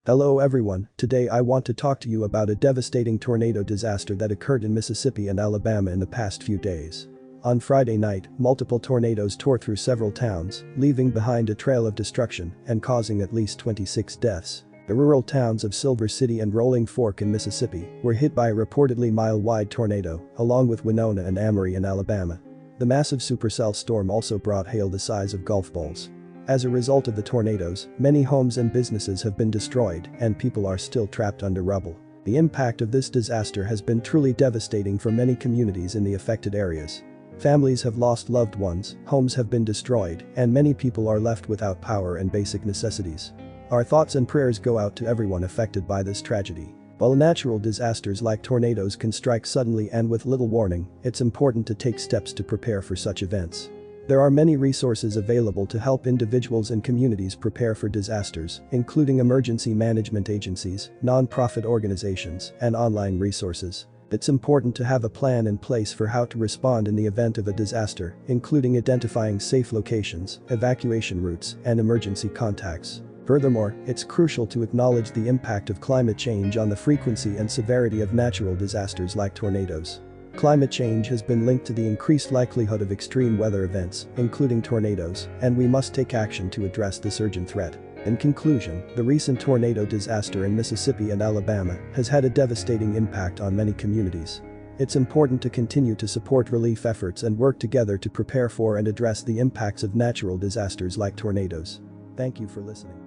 Hello everyone, today I want to talk to you about a devastating tornado disaster that occurred in Mississippi and Alabama in the past few days. On Friday night, multiple tornadoes tore through several towns, leaving behind a trail of destruction and causing at least 26 deaths. The rural towns of Silver City and Rolling Fork in Mississippi were hit by a reportedly mile-wide tornado, along with Winona and Amory in Alabama. The massive supercell storm also brought hail the size of golf balls. As a result of the tornadoes, many homes and businesses have been destroyed and people are still trapped under rubble. The impact of this disaster has been truly devastating for many communities in the affected areas. Families have lost loved ones, homes have been destroyed, and many people are left without power and basic necessities. Our thoughts and prayers go out to everyone affected by this tragedy. While natural disasters like tornadoes can strike suddenly and with little warning, it's important to take steps to prepare for such events. There are many resources available to help individuals and communities prepare for disasters, including emergency management agencies, non-profit organizations, and online resources. It's important to have a plan in place for how to respond in the event of a disaster, including identifying safe locations, evacuation routes, and emergency contacts. Furthermore, it's crucial to acknowledge the impact of climate change on the frequency and severity of natural disasters like tornadoes. Climate change has been linked to the increased likelihood of extreme weather events, including tornadoes, and we must take action to address this urgent threat. In conclusion, the recent tornado disaster in Mississippi and Alabama has had a devastating impact on many communities. It's important to continue to support relief efforts and work together to prepare for and address the impacts of natural disasters like tornadoes. Thank you for listening.